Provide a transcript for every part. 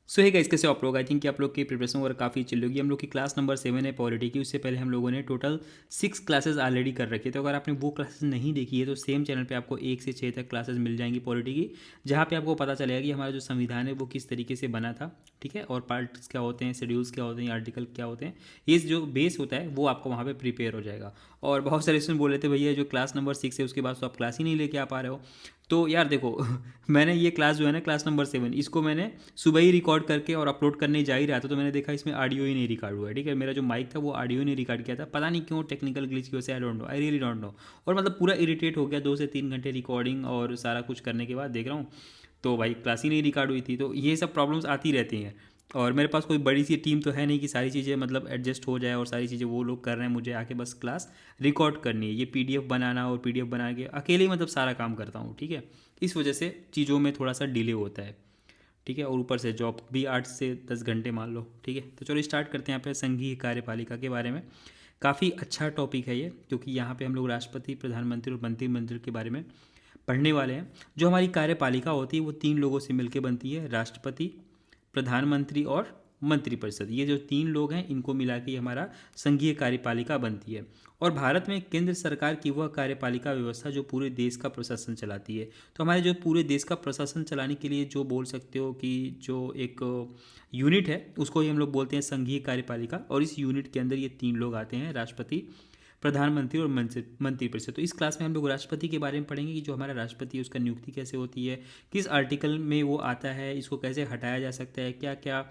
सो है गाइस, कैसे आप लोग? आई थिंक कि आप लोग की प्रिपरेशन वगैरह काफ़ी चल रही होगी। हम लोग की क्लास नंबर 7 है पॉलिटी की। उससे पहले हम लोगों ने टोटल 6 क्लासेस ऑलरेडी कर रखी है। तो अगर आपने वो क्लासेस नहीं देखी है तो सेम चैनल पे आपको 1 से 6 तक क्लासेस मिल जाएंगी पॉलिटी की, जहाँ पे आपको पता चलेगा कि हमारा जो संविधान है वो किस तरीके से बना था। ठीक है, और पार्ट्स क्या होते हैं, शेड्यूल्स क्या होते हैं, आर्टिकल क्या होते हैं, ये जो बेस होता है वो आपको वहाँ पे प्रिपेयर हो जाएगा। और बहुत सारे स्टूडेंट बोल रहे थे भैया जो क्लास नंबर 6 है उसके बाद तो आप क्लास ही नहीं लेके आ पा रहे हो। तो यार देखो मैंने ये क्लास जो है ना, क्लास नंबर 7, इसको मैंने सुबह ही रिकॉर्ड करके और अपलोड करने जा ही रहा था, तो मैंने देखा इसमें ऑडियो ही नहीं रिकॉर्ड हुआ है। ठीक है, मेरा जो माइक था वो ऑडियो ही नहीं रिकॉर्ड किया था, पता नहीं क्यों, टेक्निकल ग्लिच की वजह से। I don't know, I really don't know. और मतलब पूरा इरिटेट हो गया, 2 से 3 घंटे रिकॉर्डिंग और सारा कुछ करने के बाद देख रहा हूँ तो भाई क्लास ही नहीं रिकॉर्ड हुई थी। तो ये सब प्रॉब्लम्स आती रहती हैं। और मेरे पास कोई बड़ी सी टीम तो है नहीं कि सारी चीज़ें मतलब एडजस्ट हो जाए और सारी चीज़ें वो लोग कर रहे हैं, मुझे आके बस क्लास रिकॉर्ड करनी है। ये पीडीएफ बनाना और पीडीएफ बना के अकेले ही मतलब सारा काम करता हूँ। ठीक है, इस वजह से चीज़ों में थोड़ा सा डिले होता है। ठीक है, और ऊपर से जॉब भी 8 से 10 घंटे मान लो। ठीक है, तो चलो स्टार्ट करते हैं यहाँ पे संघीय कार्यपालिका के बारे में। काफ़ी अच्छा टॉपिक है ये, क्योंकि यहाँ पे हम लोग राष्ट्रपति, प्रधानमंत्री और मंत्रिमंडल के बारे में पढ़ने वाले हैं। जो हमारी कार्यपालिका होती है वो 3 लोगों से मिलकर बनती है, राष्ट्रपति, प्रधानमंत्री और मंत्रिपरिषद। ये जो 3 लोग हैं इनको मिला के हमारा संघीय कार्यपालिका बनती है। और भारत में केंद्र सरकार की वह कार्यपालिका व्यवस्था जो पूरे देश का प्रशासन चलाती है। तो हमारे जो पूरे देश का प्रशासन चलाने के लिए जो बोल सकते हो कि जो एक यूनिट है उसको ही हम लोग बोलते हैं संघीय कार्यपालिका। और इस यूनिट के अंदर ये 3 लोग आते हैं, राष्ट्रपति, प्रधानमंत्री और मंत्रिपरिषद। तो इस क्लास में हम लोग राष्ट्रपति के बारे में पढ़ेंगे कि जो हमारा राष्ट्रपति है उसका नियुक्ति कैसे होती है, किस आर्टिकल में वो आता है, इसको कैसे हटाया जा सकता है, क्या क्या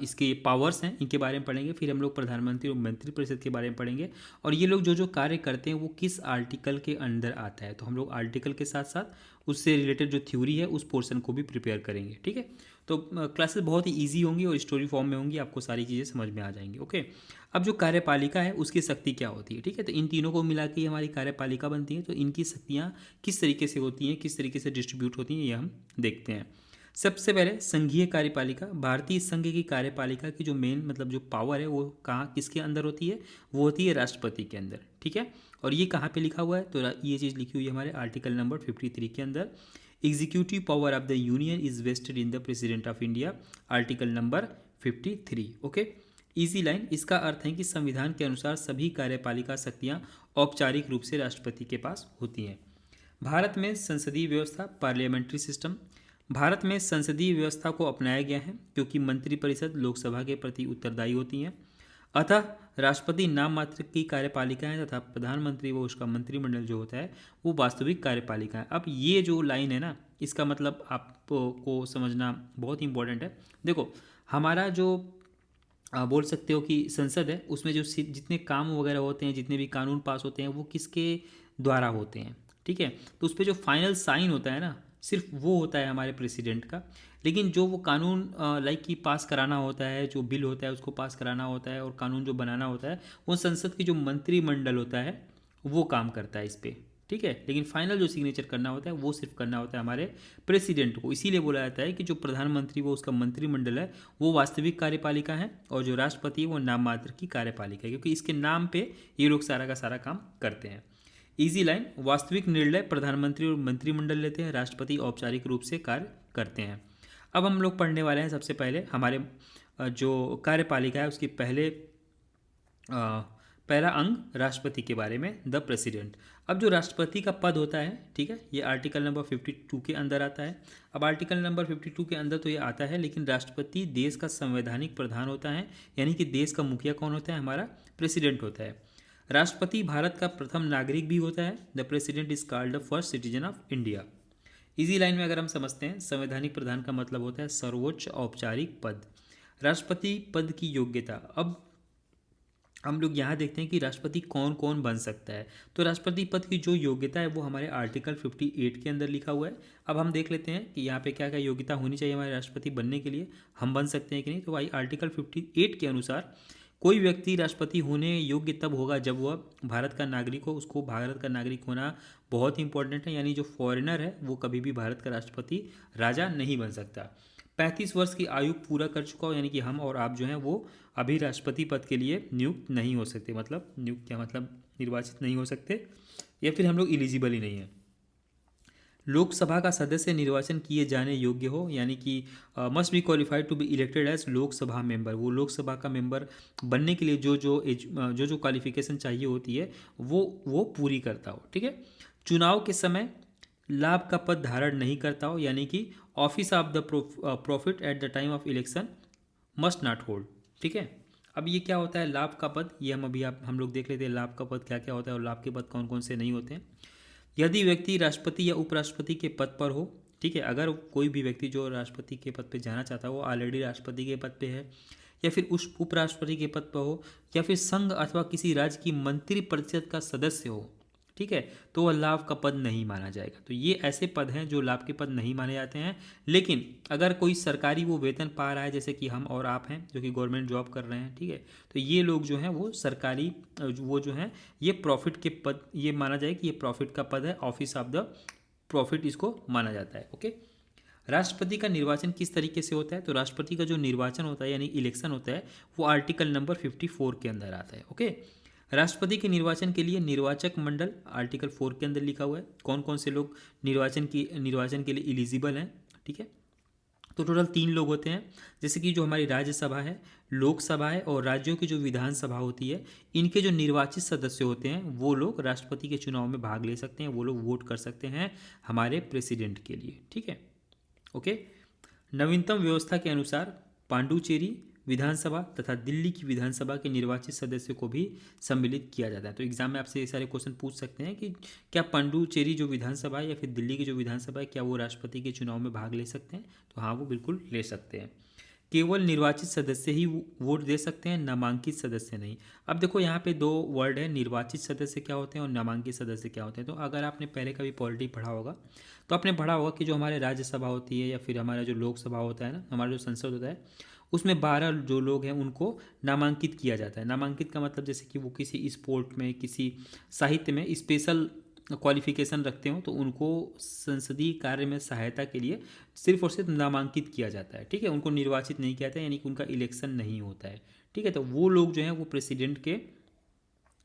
इसके पावर्स हैं, इनके बारे में पढ़ेंगे। फिर हम लोग प्रधानमंत्री और मंत्रिपरिषद के बारे में पढ़ेंगे और ये लोग जो जो कार्य करते हैं वो किस आर्टिकल के अंदर आता है। तो हम लोग आर्टिकल के साथ साथ उससे रिलेटेड जो थ्योरी है उस पोर्शन को भी प्रिपेयर करेंगे। ठीक है, तो क्लासेस बहुत ही ईजी होंगी और स्टोरी फॉर्म में होंगी, आपको सारी चीज़ें समझ में आ जाएंगी। ओके, अब जो कार्यपालिका है उसकी शक्ति क्या होती है। ठीक है, तो इन तीनों को मिला के हमारी कार्यपालिका बनती है। तो इनकी शक्तियाँ किस तरीके से होती हैं, किस तरीके से डिस्ट्रीब्यूट होती हैं, ये हम देखते हैं। सबसे पहले संघीय कार्यपालिका, भारतीय संघ की कार्यपालिका की जो मेन मतलब जो पावर है वो कहाँ किसके अंदर होती है, वो होती है राष्ट्रपति के अंदर। ठीक है, और ये कहाँ पे लिखा हुआ है, तो ये चीज़ लिखी हुई है हमारे आर्टिकल नंबर 53 के अंदर। Executive power of the union is vested in the president of India, article number 53। Okay, easy line, इसका अर्थ है कि संविधान के अनुसार सभी कार्यपालिका शक्तियाँ औपचारिक रूप से राष्ट्रपति के पास होती हैं। भारत में संसदीय व्यवस्था, पार्लियामेंट्री सिस्टम। भारत में संसदीय व्यवस्था को अपनाया गया है क्योंकि मंत्रिपरिषद लोकसभा के प्रति उत्तरदायी होती हैं। अतः राष्ट्रपति नाम मात्र की कार्यपालिका है तथा प्रधानमंत्री व उसका मंत्रिमंडल जो होता है वो वास्तविक कार्यपालिका है। अब ये जो लाइन है ना, इसका मतलब आपको समझना बहुत इंपॉर्टेंट है। देखो, हमारा जो बोल सकते हो कि संसद है उसमें जो जितने काम वगैरह होते हैं, जितने भी कानून पास होते हैं वो किसके द्वारा होते हैं। ठीक है, तो उस पर जो फाइनल साइन होता है ना, सिर्फ वो होता है हमारे प्रेसिडेंट का। लेकिन जो वो कानून लाइक कि पास कराना होता है, जो बिल होता है उसको पास कराना होता है और कानून जो बनाना होता है वो संसद की जो मंत्रिमंडल होता है वो काम करता है इस पर। ठीक है, लेकिन फाइनल जो सिग्नेचर करना होता है वो सिर्फ करना होता है हमारे प्रेसिडेंट को। इसीलिए बोला जाता है कि जो प्रधानमंत्री वो उसका मंत्रिमंडल है वो वास्तविक कार्यपालिका है और जो राष्ट्रपति है वो नाम मात्र की कार्यपालिका है, क्योंकि इसके नाम पे ये लोग सारा का सारा काम करते हैं। इजी लाइन, वास्तविक निर्णय प्रधानमंत्री और मंत्रिमंडल लेते हैं, राष्ट्रपति औपचारिक रूप से कार्य करते हैं। अब हम लोग पढ़ने वाले हैं सबसे पहले हमारे जो कार्यपालिका है उसके पहला अंग राष्ट्रपति के बारे में, द प्रेसिडेंट। अब जो राष्ट्रपति का पद होता है, ठीक है, ये आर्टिकल नंबर 52 के अंदर आता है। अब आर्टिकल नंबर 52 के अंदर तो ये आता है, लेकिन राष्ट्रपति देश का संवैधानिक प्रधान होता है, यानी कि देश का मुखिया कौन होता है, हमारा प्रेसिडेंट होता है। राष्ट्रपति भारत का प्रथम नागरिक भी होता है। The president is called the first citizen of India. Easy line में अगर हम समझते हैं, संवैधानिक प्रधान का मतलब होता है सर्वोच्च औपचारिक पद। राष्ट्रपति पद की योग्यता, अब हम लोग यहाँ देखते हैं कि राष्ट्रपति कौन कौन बन सकता है। तो राष्ट्रपति पद की जो योग्यता है वो हमारे आर्टिकल 58 के अंदर लिखा हुआ है। अब हम देख लेते हैं कि यहाँ पे क्या क्या योग्यता होनी चाहिए हमारे राष्ट्रपति बनने के लिए, हम बन सकते हैं कि नहीं। तो भाई आर्टिकल 58 के अनुसार कोई व्यक्ति राष्ट्रपति होने योग्य तब होगा जब वह भारत का नागरिक हो। उसको भारत का नागरिक होना बहुत इंपॉर्टेंट है, यानी जो फॉरेनर है वो कभी भी भारत का राष्ट्रपति राजा नहीं बन सकता। 35 वर्ष की आयु पूरा कर चुका हो, यानी कि हम और आप जो हैं वो अभी राष्ट्रपति पद के लिए नियुक्त नहीं हो सकते। मतलब नियुक्त क्या मतलब, निर्वाचित नहीं हो सकते, या फिर हम लोग इलिजिबल ही नहीं है। लोकसभा का सदस्य निर्वाचन किए जाने योग्य हो, यानी कि must be qualified to be elected as Lok Sabha member. वो लोकसभा का मेंबर बनने के लिए जो क्वालिफिकेशन चाहिए होती है वो पूरी करता हो। ठीक है। चुनाव के समय लाभ का पद धारण नहीं करता हो, यानी कि office of the profit at the time of election must not hold. ठीक है। अब ये क्या होता है लाभ का पद, ये हम लोग देख लेते हैं लाभ का पद क्या क्या होता है और लाभ के पद कौन कौन से नहीं होते हैं। यदि व्यक्ति राष्ट्रपति या उपराष्ट्रपति के पद पर हो, ठीक है, अगर कोई भी व्यक्ति जो राष्ट्रपति के पद पे जाना चाहता है वो ऑलरेडी राष्ट्रपति के पद पे है, या फिर उस उपराष्ट्रपति के पद पर हो, या फिर संघ अथवा किसी राज्य की मंत्रि परिषद का सदस्य हो, ठीक है, तो वह लाभ का पद नहीं माना जाएगा। तो ये ऐसे पद हैं जो लाभ के पद नहीं माने जाते हैं। लेकिन अगर कोई सरकारी वो वेतन पा रहा है, जैसे कि हम और आप हैं जो कि गवर्नमेंट जॉब कर रहे हैं, ठीक है, तो ये लोग जो हैं वो सरकारी वो जो हैं ये प्रॉफिट के पद, ये माना जाए कि ये प्रॉफिट का पद है, ऑफिस ऑफ द प्रॉफिट इसको माना जाता है। ओके। राष्ट्रपति का निर्वाचन किस तरीके से होता है? तो राष्ट्रपति का जो निर्वाचन होता है यानी इलेक्शन होता है वो आर्टिकल नंबर 54 के अंदर आता है। ओके। राष्ट्रपति के निर्वाचन के लिए निर्वाचक मंडल आर्टिकल 4 के अंदर लिखा हुआ है कौन कौन से लोग निर्वाचन के लिए एलिजिबल हैं। ठीक है। तो टोटल 3 लोग होते हैं, जैसे कि जो हमारी राज्यसभा है, लोकसभा है और राज्यों की जो विधानसभा होती है, इनके जो निर्वाचित सदस्य होते हैं वो लोग राष्ट्रपति के चुनाव में भाग ले सकते हैं, वो लोग वोट कर सकते हैं हमारे प्रेसिडेंट के लिए। ठीक है। ओके। नवीनतम व्यवस्था के अनुसार पांडुचेरी विधानसभा तथा दिल्ली की विधानसभा के निर्वाचित सदस्यों को भी सम्मिलित किया जाता है। तो एग्जाम में आपसे ये सारे क्वेश्चन पूछ सकते हैं कि क्या पांडुचेरी जो विधानसभा है या फिर दिल्ली की जो विधानसभा है क्या वो राष्ट्रपति के चुनाव में भाग ले सकते हैं? तो हाँ, वो बिल्कुल ले सकते हैं। केवल निर्वाचित सदस्य ही वोट दे सकते हैं, नामांकित सदस्य नहीं। अब देखो यहाँ पे 2 वर्ड है, निर्वाचित सदस्य क्या होते हैं और नामांकित सदस्य क्या होते हैं। तो अगर आपने पहले कभी पॉलिटी पढ़ा होगा तो आपने पढ़ा होगा कि जो हमारे राज्यसभा होती है या फिर हमारा जो लोकसभा होता है ना, हमारा जो संसद होता है, उसमें 12 जो लोग हैं उनको नामांकित किया जाता है। नामांकित का मतलब जैसे कि वो किसी स्पोर्ट में, किसी साहित्य में स्पेशल क्वालिफिकेशन रखते हो तो उनको संसदीय कार्य में सहायता के लिए सिर्फ और सिर्फ नामांकित किया जाता है। ठीक है। उनको निर्वाचित नहीं किया जाता है, यानी कि उनका इलेक्शन नहीं होता है। ठीक है। तो वो लोग जो हैं वो प्रेसिडेंट के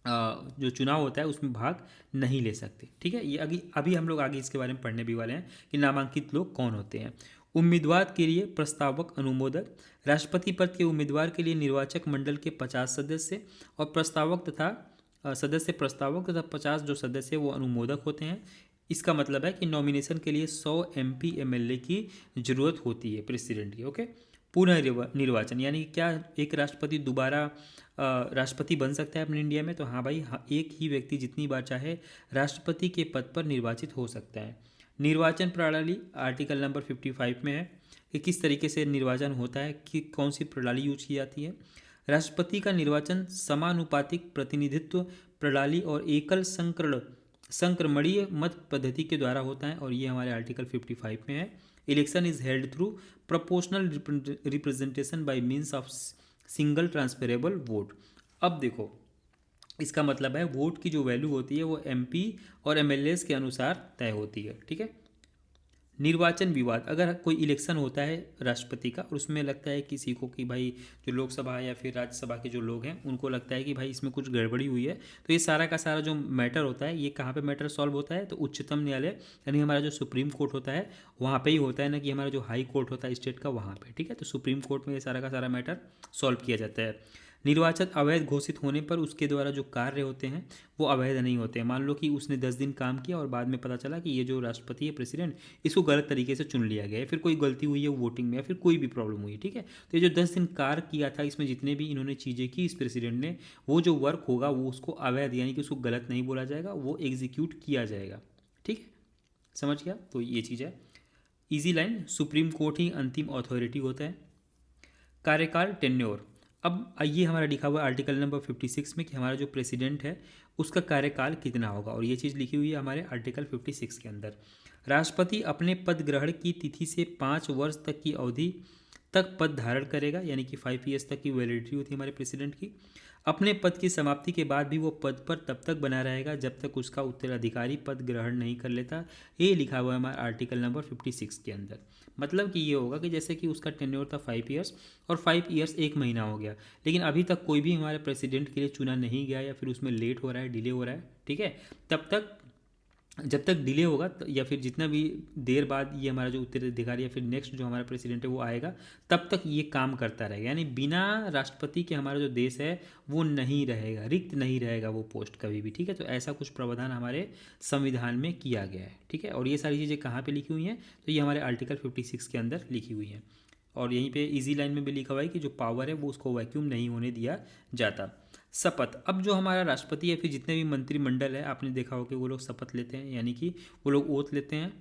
जो चुनाव होता है उसमें भाग नहीं ले सकते। ठीक है। ये अभी हम लोग आगे इसके बारे में पढ़ने भी वाले हैं कि नामांकित लोग कौन होते हैं। उम्मीदवार के लिए प्रस्तावक अनुमोदक, राष्ट्रपति पद के उम्मीदवार के लिए निर्वाचक मंडल के 50 सदस्य और प्रस्तावक तथा 50 जो सदस्य वो अनुमोदक होते हैं। इसका मतलब है कि नॉमिनेशन के लिए 100 MP MLA की जरूरत होती है प्रेसिडेंट की। ओके। पुनः निर्वाचन यानी क्या एक राष्ट्रपति दोबारा राष्ट्रपति बन सकता है अपने इंडिया में? तो हाँ भाई, हाँ, एक ही व्यक्ति जितनी बार चाहे राष्ट्रपति के पद पर निर्वाचित हो सकता है। निर्वाचन प्रणाली आर्टिकल नंबर 55 में है कि किस तरीके से निर्वाचन होता है, कि कौन सी प्रणाली यूज की जाती है। राष्ट्रपति का निर्वाचन समानुपातिक प्रतिनिधित्व प्रणाली और एकल संक्रमणीय मत पद्धति के द्वारा होता है और ये हमारे आर्टिकल 55 में है। Election is held through proportional representation bye means of single transferable vote. अब देखो इसका मतलब है वोट की जो वैल्यू होती है वो MP और MLAs के अनुसार तय होती है। ठीक है। निर्वाचन विवाद, अगर कोई इलेक्शन होता है राष्ट्रपति का और उसमें लगता है किसी को कि भाई जो लोकसभा या फिर राज्यसभा के जो लोग हैं उनको लगता है कि भाई इसमें कुछ गड़बड़ी हुई है, तो ये सारा का सारा जो मैटर होता है ये कहाँ पे मैटर सॉल्व होता है? तो उच्चतम न्यायालय यानी हमारा जो सुप्रीम कोर्ट होता है वहाँ पे ही होता है, ना कि हमारा जो हाई कोर्ट होता है स्टेट का वहाँ पे। ठीक है। तो सुप्रीम कोर्ट में ये सारा का सारा मैटर सॉल्व किया जाता है। निर्वाचन अवैध घोषित होने पर उसके द्वारा जो कार्य होते हैं वो अवैध नहीं होते हैं। मान लो कि उसने 10 दिन काम किया और बाद में पता चला कि ये जो राष्ट्रपति है प्रेसिडेंट इसको गलत तरीके से चुन लिया गया है, फिर कोई गलती हुई है वोटिंग में या फिर कोई भी प्रॉब्लम हुई। ठीक है। तो ये जो 10 दिन कार्य किया था इसमें जितने भी इन्होंने चीज़ें की इस प्रेसिडेंट ने, वो जो वर्क होगा वो उसको अवैध यानी कि उसको गलत नहीं बोला जाएगा, वो एग्जीक्यूट किया जाएगा। ठीक है। समझ गया? तो ये चीज़ है। ईजी लाइन, सुप्रीम कोर्ट ही अंतिम अथॉरिटी होता है। कार्यकाल टेन्योर, अब ये हमारा लिखा हुआ है आर्टिकल नंबर 56 में कि हमारा जो प्रेसिडेंट है उसका कार्यकाल कितना होगा, और ये चीज़ लिखी हुई है हमारे आर्टिकल 56 के अंदर। राष्ट्रपति अपने पद ग्रहण की तिथि से 5 वर्ष तक की अवधि तक पद धारण करेगा, यानी कि 5 ईयर्स तक की वैलिडिटी होती है हमारे प्रेसिडेंट की। अपने पद की समाप्ति के बाद भी वो पद पर तब तक बना रहेगा जब तक उसका उत्तराधिकारी पद ग्रहण नहीं कर लेता। ये लिखा हुआ है हमारे आर्टिकल नंबर 56 के अंदर। मतलब कि ये होगा कि जैसे कि उसका टेन्योर था 5 ईयर्स और 5 ईयर्स 1 महीना हो गया, लेकिन अभी तक कोई भी हमारे प्रेसिडेंट के लिए चुना नहीं गया या फिर उसमें लेट हो रहा है, डिले हो रहा है। ठीक है। तब तक जब तक डिले होगा या फिर जितना भी देर बाद ये हमारा जो उत्तराधिकारी या फिर नेक्स्ट जो हमारा प्रेसिडेंट है वो आएगा, तब तक ये काम करता रहेगा। यानी बिना राष्ट्रपति के हमारा जो देश है वो नहीं रहेगा, रिक्त नहीं रहेगा वो पोस्ट कभी भी। ठीक है, तो ऐसा कुछ प्रावधान हमारे संविधान में किया गया है। ठीक है, और ये सारी चीज़ें कहाँ पर लिखी हुई हैं, तो ये हमारे आर्टिकल 56 के अंदर लिखी हुई हैं। और यहीं पे इजी लाइन में भी लिखा हुआ है कि जो पावर है वो उसको वैक्यूम नहीं होने दिया जाता। शपथ, अब जो हमारा राष्ट्रपति या फिर जितने भी मंत्रिमंडल है, आपने देखा हो कि वो लोग शपथ लेते हैं, यानी कि वो लोग ओथ लेते हैं।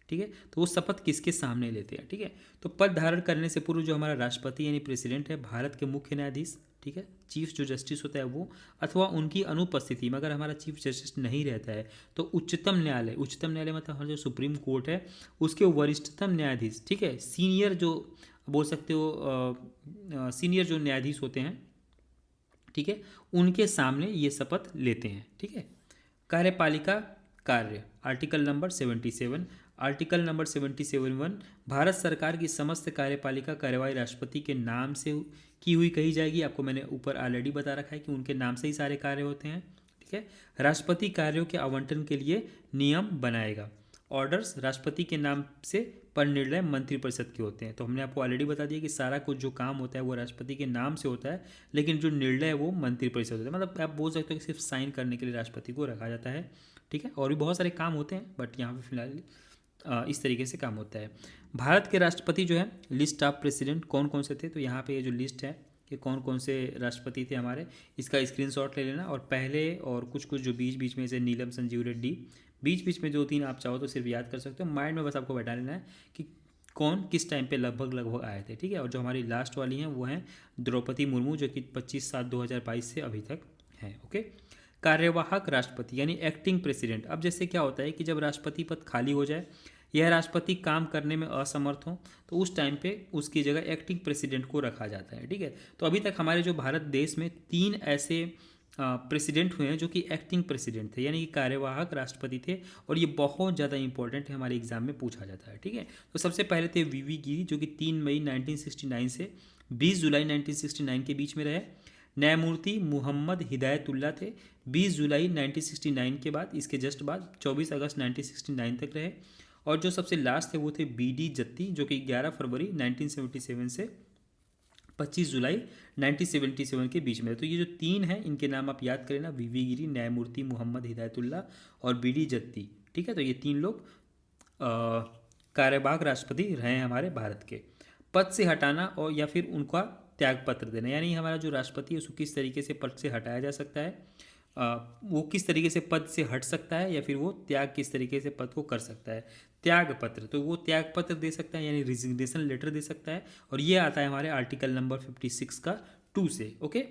ठीक है, तो वो शपथ किसके सामने लेते हैं? ठीक है, तो पद धारण करने से पूर्व जो हमारा राष्ट्रपति यानी प्रेसिडेंट है, भारत के मुख्य न्यायाधीश, ठीक है, चीफ जो जस्टिस होता है वो, अथवा उनकी अनुपस्थिति में अगर हमारा चीफ जस्टिस नहीं रहता है तो उच्चतम न्यायालय, उच्चतम न्यायालय मतलब हमारा जो सुप्रीम कोर्ट है उसके वरिष्ठतम न्यायाधीश, ठीक है, सीनियर जो बोल सकते हो सीनियर जो न्यायाधीश होते हैं, ठीक है, उनके सामने ये शपथ लेते हैं। ठीक है, कार्यपालिका कार्य, article number 77, article number 77(1), Bharat सरकार की समस्त कार्यपालिका कार्यवाही राष्ट्रपति के नाम से की हुई कही जाएगी। आपको मैंने ऊपर ऑलरेडी बता रखा है कि उनके नाम से ही सारे कार्य होते हैं। ठीक है, राष्ट्रपति कार्यों के आवंटन के लिए नियम बनाएगा। ऑर्डर्स राष्ट्रपति के नाम से, पर निर्णय मंत्रिपरिषद के होते हैं। तो हमने आपको ऑलरेडी बता दिया कि सारा कुछ जो काम होता है वो राष्ट्रपति के नाम से होता है, लेकिन जो निर्णय है वो मंत्रिपरिषद होता है। मतलब आप बोल सकते हो कि सिर्फ साइन करने के लिए राष्ट्रपति को रखा जाता है। ठीक है, और भी बहुत सारे काम होते हैं, बट यहाँ पे फिलहाल इस तरीके से काम होता है। भारत के राष्ट्रपति जो है, लिस्ट ऑफ प्रेसिडेंट कौन कौन से थे, तो यहाँ पे ये जो लिस्ट है कि कौन कौन से राष्ट्रपति थे हमारे, इसका स्क्रीनशॉट ले लेना। और पहले और कुछ कुछ जो बीच बीच में से नीलम संजीव रेड्डी, बीच बीच में दो तीन आप चाहो तो सिर्फ याद कर सकते हो, माइंड में बस आपको बैठा लेना है कि कौन किस टाइम पे लगभग लगभग आए थे। ठीक है, और जो हमारी लास्ट वाली हैं वो हैं द्रौपदी मुर्मू, जो कि 25/7/2022 से अभी तक हैं। ओके, कार्यवाहक राष्ट्रपति यानी एक्टिंग प्रेसिडेंट। अब जैसे क्या होता है कि जब राष्ट्रपति पद खाली हो जाए, यह राष्ट्रपति काम करने में असमर्थ हो, तो उस टाइम पे उसकी जगह एक्टिंग प्रेसिडेंट को रखा जाता है। ठीक है, तो अभी तक हमारे जो भारत देश में 3 ऐसे प्रेसिडेंट हुए हैं जो कि एक्टिंग प्रेसिडेंट थे, यानी कि कार्यवाहक राष्ट्रपति थे, और ये बहुत ज़्यादा इंपॉर्टेंट है, हमारे एग्जाम में पूछा जाता है। ठीक है, तो सबसे पहले थे वीवी गिरी, जो कि 3 मई 1969 से 20 जुलाई 1969 के बीच में रहे। न्यायमूर्ति मोहम्मद हिदायतुल्ला थे, 20 जुलाई 1969 के बाद, इसके जस्ट बाद 24 अगस्त 1969 तक रहे। और जो सबसे लास्ट थे वो थे BD जत्ती, जो कि 11 फरवरी 1977 से 25 जुलाई 1977 के बीच में। तो ये जो 3 हैं इनके नाम आप याद करें ना, वीवी गिरी, न्यायमूर्ति मोहम्मद हिदायतुल्ला और BD जत्ती। ठीक है, तो ये 3 लोग कार्यवाहक राष्ट्रपति रहे हैं हमारे भारत के। पद से हटाना और या फिर उनका त्याग पत्र देना, यानी हमारा जो राष्ट्रपति है उसको किस तरीके से पद से हटाया जा सकता है, वो किस तरीके से पद से हट सकता है, या फिर वो त्याग किस तरीके से पद को कर सकता है। त्याग पत्र, तो वो त्याग पत्र दे सकता है, यानी रिजिग्नेशन लेटर दे सकता है, और ये आता है हमारे आर्टिकल नंबर 56 का 2 से। ओके,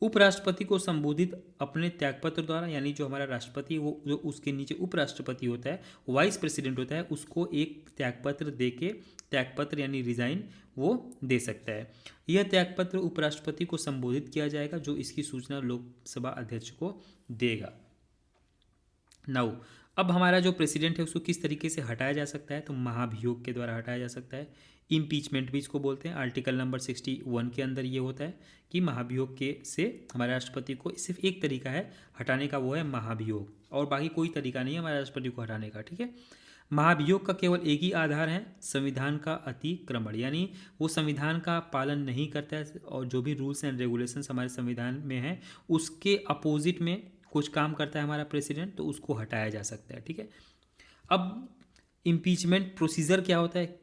उपराष्ट्रपति को संबोधित अपने त्यागपत्र द्वारा, यानी जो हमारा राष्ट्रपति वो जो उसके नीचे उपराष्ट्रपति होता है, वाइस प्रेसिडेंट होता है, उसको एक त्यागपत्र दे के, त्यागपत्र यानी रिजाइन वो दे सकता है। यह त्यागपत्र उपराष्ट्रपति को संबोधित किया जाएगा, जो इसकी सूचना लोकसभा अध्यक्ष को देगा। नाउ अब हमारा जो प्रेसिडेंट है उसको किस तरीके से हटाया जा सकता है, तो महाभियोग के द्वारा हटाया जा सकता है। इम्पीचमेंट भी इसको बोलते हैं। आर्टिकल नंबर 61 के अंदर ये होता है कि महाभियोग के से हमारे राष्ट्रपति को सिर्फ एक तरीका है हटाने का, वो है महाभियोग, और बाकी कोई तरीका नहीं है हमारे राष्ट्रपति को हटाने का। ठीक है, महाभियोग का केवल एक ही आधार है, संविधान का अतिक्रमण, यानी वो संविधान का पालन नहीं करता है और जो भी रूल्स एंड रेगुलेशंस हमारे संविधान में हैं उसके अपोजिट में कुछ काम करता है हमारा प्रेसिडेंट, तो उसको हटाया जा सकता है। ठीक है, अब इम्पीचमेंट प्रोसीजर क्या होता है।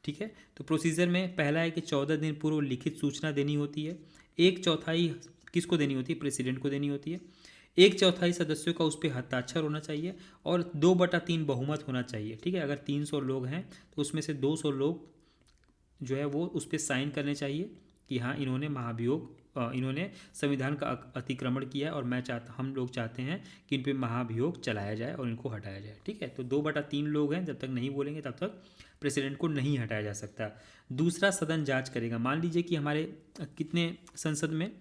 ठीक है, तो प्रोसीजर में पहला है कि 14 दिन पूर्व लिखित सूचना देनी होती है। 1/4 किसको देनी होती है, प्रेसिडेंट को देनी होती है। 1/4 सदस्यों का उस पर हस्ताक्षर होना चाहिए और 2/3 बहुमत होना चाहिए। ठीक है, अगर 300 लोग हैं तो उसमें से 200 लोग जो है वो उस पर साइन करने चाहिए कि हाँ इन्होंने महाभियोग, इन्होंने संविधान का अतिक्रमण किया है और हम लोग चाहते हैं कि इन पे महाभियोग चलाया जाए और इनको हटाया जाए। ठीक है, तो 2/3 लोग हैं, जब तक नहीं बोलेंगे तब तक प्रेसिडेंट को नहीं हटाया जा सकता। दूसरा, सदन जांच करेगा। मान लीजिए कि हमारे कितने संसद में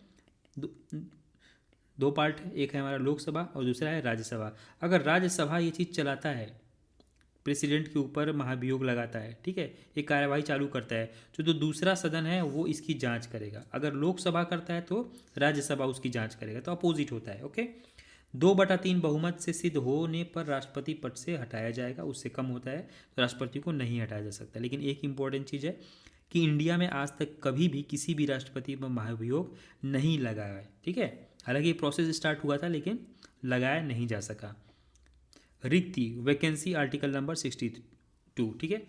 दो पार्ट है, एक है हमारा लोकसभा और दूसरा है राज्यसभा। अगर राज्यसभा ये चीज़ चलाता है, प्रेसिडेंट के ऊपर महाभियोग लगाता है, ठीक है, एक कार्यवाही चालू करता है, जो दूसरा सदन है वो इसकी जांच करेगा। अगर लोकसभा करता है तो राज्यसभा उसकी जांच करेगा, तो अपोजिट होता है। ओके, 2/3 बहुमत से सिद्ध होने पर राष्ट्रपति पद से हटाया जाएगा, उससे कम होता है तो राष्ट्रपति को नहीं हटाया जा सकता। लेकिन एक इंपॉर्टेंट चीज़ है कि इंडिया में आज तक कभी भी किसी भी राष्ट्रपति पर महाभियोग नहीं लगाया है, ठीक है। हालांकि ये प्रोसेस स्टार्ट हुआ था लेकिन लगाया नहीं जा सका। रिक्ति वैकेंसी आर्टिकल नंबर 62, ठीक है।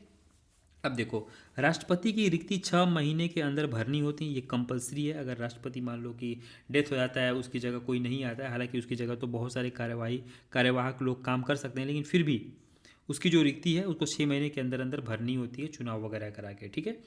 अब देखो, राष्ट्रपति की रिक्ति 6 महीने के अंदर भरनी होती है, ये कंपलसरी है। अगर राष्ट्रपति मान लो कि डेथ हो जाता है, उसकी जगह कोई नहीं आता है, हालांकि उसकी जगह तो बहुत सारे कार्यवाहक लोग काम कर सकते हैं, लेकिन फिर भी उसकी जो रिक्ति है उसको 6 महीने के अंदर अंदर भरनी होती है, चुनाव वगैरह करा के, ठीक है।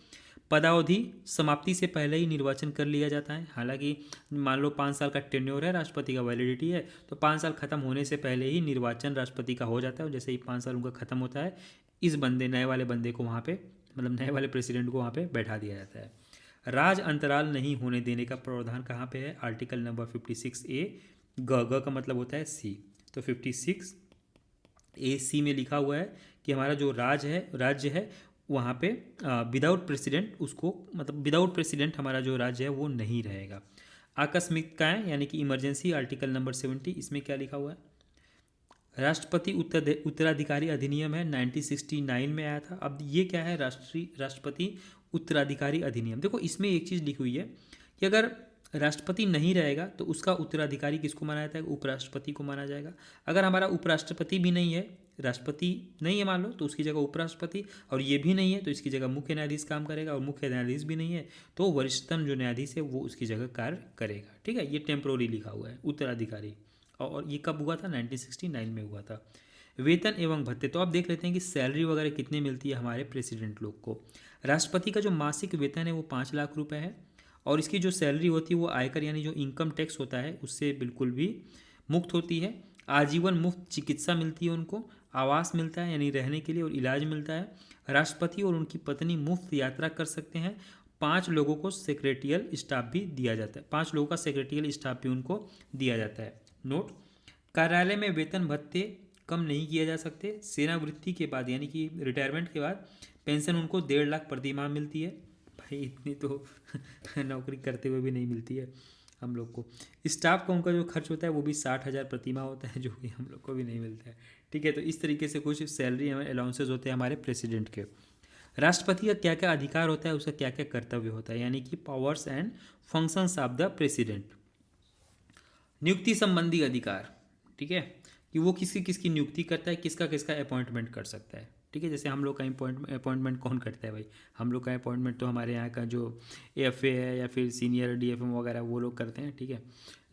पदावधि समाप्ति से पहले ही निर्वाचन कर लिया जाता है। हालांकि मान लो 5 साल का टेन्योर है, राष्ट्रपति का वैलिडिटी है, तो 5 साल खत्म होने से पहले ही निर्वाचन राष्ट्रपति का हो जाता है, और जैसे ही 5 साल उनका खत्म होता है, इस नए वाले बंदे को वहाँ पे, मतलब नए वाले प्रेसिडेंट को वहाँ पे बैठा दिया जाता है। राज अंतराल नहीं होने देने का प्रावधान कहाँ पे है? Article number 56A। ग का मतलब होता है सी, तो 56A(c) में लिखा हुआ है कि हमारा जो राज्य है वहाँ पे विदाउट प्रेसिडेंट, उसको मतलब विदाउट प्रेसिडेंट हमारा जो राज्य है वो नहीं रहेगा। आकस्मिकताएं यानी कि इमरजेंसी, आर्टिकल नंबर 70, इसमें क्या लिखा हुआ है? राष्ट्रपति उत्तराधिकारी अधिनियम है, 1969 में आया था। अब ये क्या है? राष्ट्रपति उत्तराधिकारी अधिनियम। देखो, इसमें एक चीज़ लिखी हुई है कि अगर राष्ट्रपति नहीं रहेगा तो उसका उत्तराधिकारी किसको माना जाता है? उपराष्ट्रपति को माना जाएगा। अगर हमारा उपराष्ट्रपति भी नहीं है, राष्ट्रपति नहीं है मान लो, तो उसकी जगह उपराष्ट्रपति, और ये भी नहीं है तो इसकी जगह मुख्य न्यायाधीश काम करेगा, और मुख्य न्यायाधीश भी नहीं है तो वरिष्ठतम जो न्यायाधीश है वो उसकी जगह कार्य करेगा, ठीक है। ये टेम्पोररी लिखा हुआ है उत्तराधिकारी, और ये कब हुआ था? 1969 में हुआ था। वेतन एवं भत्ते, तो आप देख लेते हैं कि सैलरी वगैरह कितनी मिलती है हमारे प्रेसिडेंट लोग को। राष्ट्रपति का जो मासिक वेतन है वो 5 लाख रुपए है, और इसकी जो सैलरी होती है वो आयकर यानी जो इनकम टैक्स होता है उससे बिल्कुल भी मुक्त होती है। आजीवन मुफ्त चिकित्सा मिलती है उनको, आवास मिलता है यानी रहने के लिए, और इलाज मिलता है। राष्ट्रपति और उनकी पत्नी मुफ्त यात्रा कर सकते हैं। 5 लोगों को सेक्रेटरियल स्टाफ भी दिया जाता है, 5 लोगों का सेक्रेटरियल स्टाफ भी उनको दिया जाता है। नोट, कार्यालय में वेतन भत्ते कम नहीं किए जा सकते। सेनावृत्ति के बाद यानी कि रिटायरमेंट के बाद पेंशन उनको 1.5 लाख प्रति माह मिलती है। भाई इतनी तो नौकरी करते हुए भी नहीं मिलती है हम लोग को। स्टाफ का उनका जो खर्च होता है वो भी 60,000 प्रति माह होता है, जो कि हम लोग को भी नहीं मिलता है, ठीक है। तो इस तरीके से कुछ सैलरी अलाउंसेज होते हैं हमारे प्रेसिडेंट के। राष्ट्रपति का क्या क्या अधिकार होता है, उसका क्या क्या कर्तव्य होता है, यानी कि powers and functions of the president. नियुक्ति संबंधी अधिकार, ठीक है, कि वो किसकी किसकी नियुक्ति करता है, किसका किसका अपॉइंटमेंट कर सकता है, ठीक है। जैसे हम लोग का अपॉइंटमेंट कौन करता है भाई? हम लोग का अपॉइंटमेंट तो हमारे यहाँ का जो AFA है या फिर सीनियर DFM वगैरह वो लोग करते हैं, ठीक है।